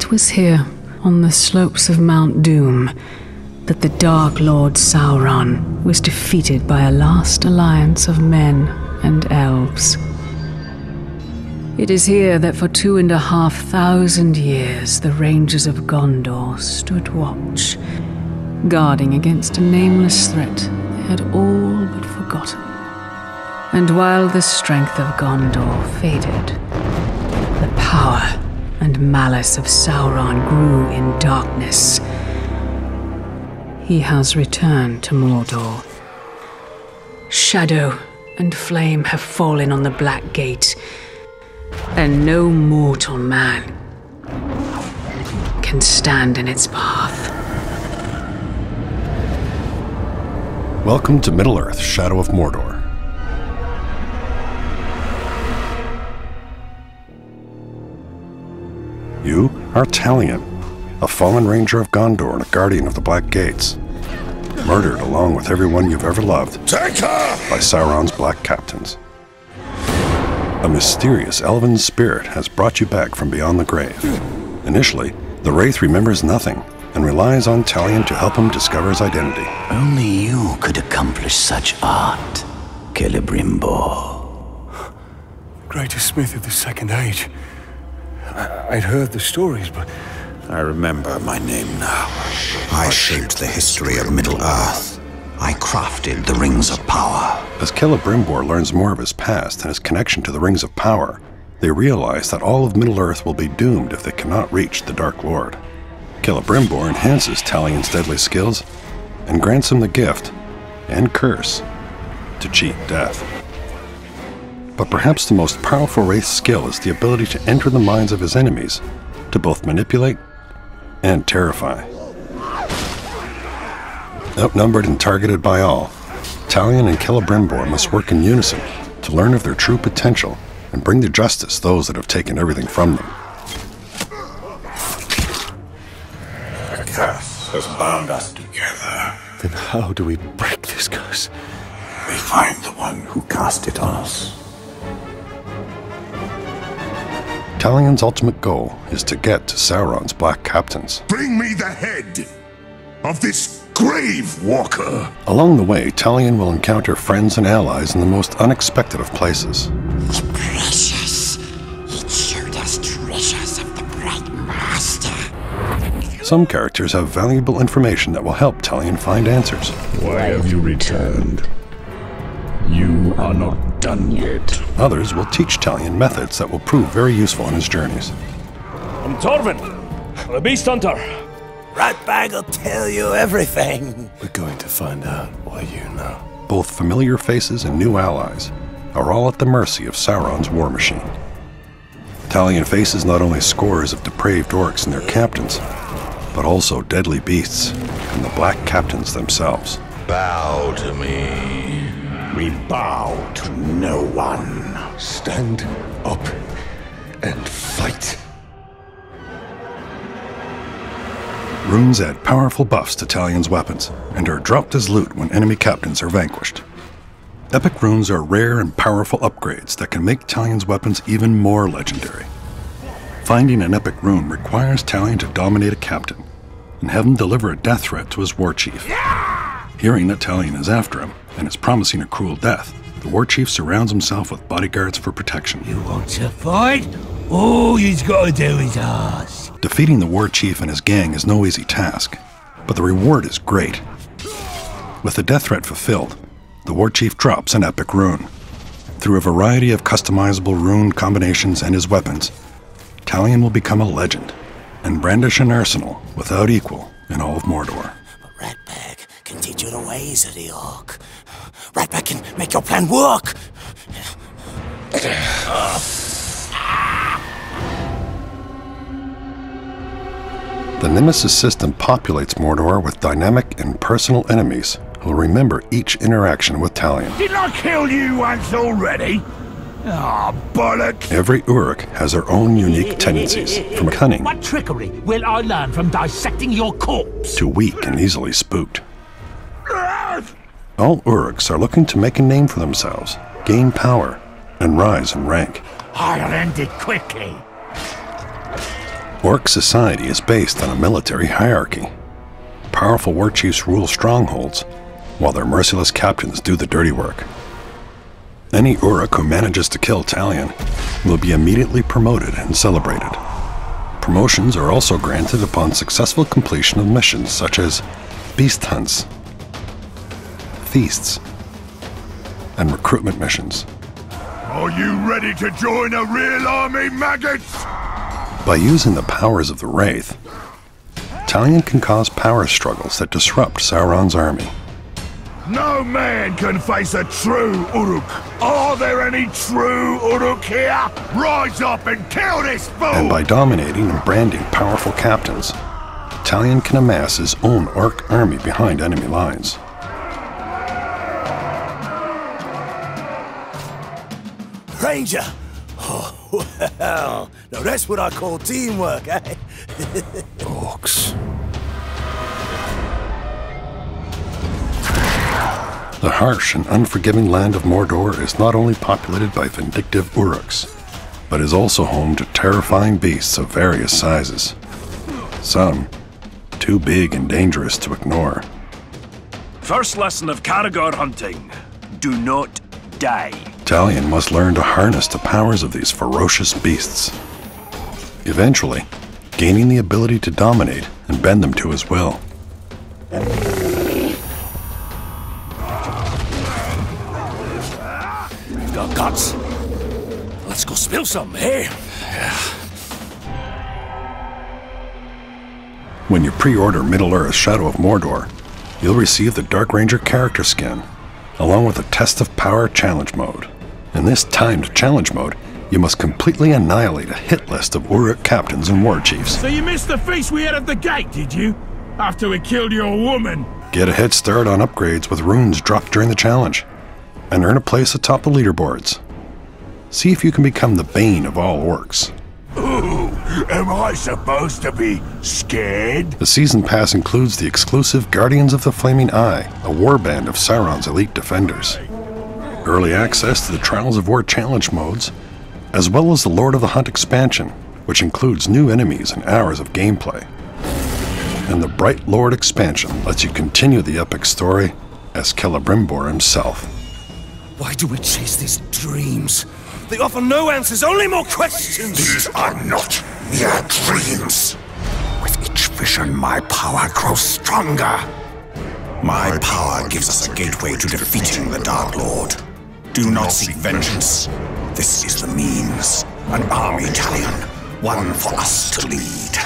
It was here, on the slopes of Mount Doom, that the Dark Lord Sauron was defeated by a last alliance of men and elves. It is here that for 2,500 years the Rangers of Gondor stood watch, guarding against a nameless threat they had all but forgotten. And while the strength of Gondor faded, the power and malice of Sauron grew in darkness. He has returned to Mordor. Shadow and flame have fallen on the Black Gate, and no mortal man can stand in its path. Welcome to Middle-earth, Shadow of Mordor. You are Talion, a fallen ranger of Gondor and a guardian of the Black Gates, murdered along with everyone you've ever loved by Sauron's black captains. A mysterious elven spirit has brought you back from beyond the grave. Initially, the Wraith remembers nothing and relies on Talion to help him discover his identity. Only you could accomplish such art, Celebrimbor. Greatest smith of the Second Age. I'd heard the stories, but I remember my name now. I shaped the history of Middle-earth. I crafted the Rings of Power. As Celebrimbor learns more of his past and his connection to the Rings of Power, they realize that all of Middle-earth will be doomed if they cannot reach the Dark Lord. Celebrimbor enhances Talion's deadly skills and grants him the gift and curse to cheat death. But perhaps the most powerful Wraith's skill is the ability to enter the minds of his enemies, to both manipulate and terrify. Outnumbered and targeted by all, Talion and Celebrimbor must work in unison to learn of their true potential and bring to justice those that have taken everything from them. A curse has bound us together. then how do we break this curse? We find the one who cast it on us. Talion's ultimate goal is to get to Sauron's black captains. Bring me the head of this grave walker! Along the way, Talion will encounter friends and allies in the most unexpected of places. The precious. It showed us treasures of the Bright Master. Some characters have valuable information that will help Talion find answers. Why have you returned? You are not done yet. Others will teach Talion methods that will prove very useful in his journeys. I'm Torvin, the Beast Hunter. Ratbag will tell you everything. We're going to find out why you know. Both familiar faces and new allies are all at the mercy of Sauron's war machine. Talion faces not only scores of depraved orcs and their captains, but also deadly beasts and the black captains themselves. Bow to me. We bow to no one. Stand up and fight. Runes add powerful buffs to Talion's weapons and are dropped as loot when enemy captains are vanquished. Epic runes are rare and powerful upgrades that can make Talion's weapons even more legendary. Finding an epic rune requires Talion to dominate a captain and have him deliver a death threat to his war chief. Hearing that Talion is after him and is promising a cruel death, the war chief surrounds himself with bodyguards for protection. You want to fight? All he's got to do is ask. Defeating the war chief and his gang is no easy task, but the reward is great. With the death threat fulfilled, the war chief drops an epic rune. Through a variety of customizable rune combinations and his weapons, Talion will become a legend and brandish an arsenal without equal in all of Mordor. But Ratbag can teach you the ways of the orc. Ratbag can make your plan work. The Nemesis System populates Mordor with dynamic and personal enemies who will remember each interaction with Talion. Didn't I kill you once already? Ah, bollocks! Every Uruk has their own unique tendencies, from cunning What trickery will I learn from dissecting your corpse? to weak and easily spooked. All Uruks are looking to make a name for themselves, gain power, and rise in rank. I'll end it quickly. Orc society is based on a military hierarchy. Powerful war chiefs rule strongholds, while their merciless captains do the dirty work. Any Uruk who manages to kill Talion will be immediately promoted and celebrated. Promotions are also granted upon successful completion of missions such as beast hunts, feasts, and recruitment missions. Are you ready to join a real army, maggots? By using the powers of the Wraith, Talion can cause power struggles that disrupt Sauron's army. No man can face a true Uruk. Are there any true Uruk here? Rise up and kill this fool! And by dominating and branding powerful captains, Talion can amass his own orc army behind enemy lines. Ranger! Oh, well, now that's what I call teamwork, eh? Orcs. The harsh and unforgiving land of Mordor is not only populated by vindictive Uruks, but is also home to terrifying beasts of various sizes. Some too big and dangerous to ignore. First lesson of Caragor hunting: do not die. Talion must learn to harness the powers of these ferocious beasts, eventually gaining the ability to dominate and bend them to his will. Got guts. Let's go spill some, eh? When you pre-order Middle-earth Shadow of Mordor, you'll receive the Dark Ranger character skin, along with a Test of Power challenge mode. In this timed challenge mode, you must completely annihilate a hit list of Uruk captains and war chiefs. So you missed the feast we had at the gate, did you? After we killed your woman? Get a head start on upgrades with runes dropped during the challenge, and earn a place atop the leaderboards. See if you can become the bane of all orcs. Ooh, am I supposed to be scared? The season pass includes the exclusive Guardians of the Flaming Eye, a warband of Sauron's elite defenders. Early access to the Trials of War challenge modes, as well as the Lord of the Hunt expansion, which includes new enemies and hours of gameplay. And the Bright Lord expansion lets you continue the epic story as Celebrimbor himself. Why do we chase these dreams? They offer no answers, only more questions! These are not mere dreams. With each vision, my power grows stronger. My power gives us a gateway to defeating the Dark Lord. Do not seek vengeance. This is the means. An army, Talion. One for us to lead.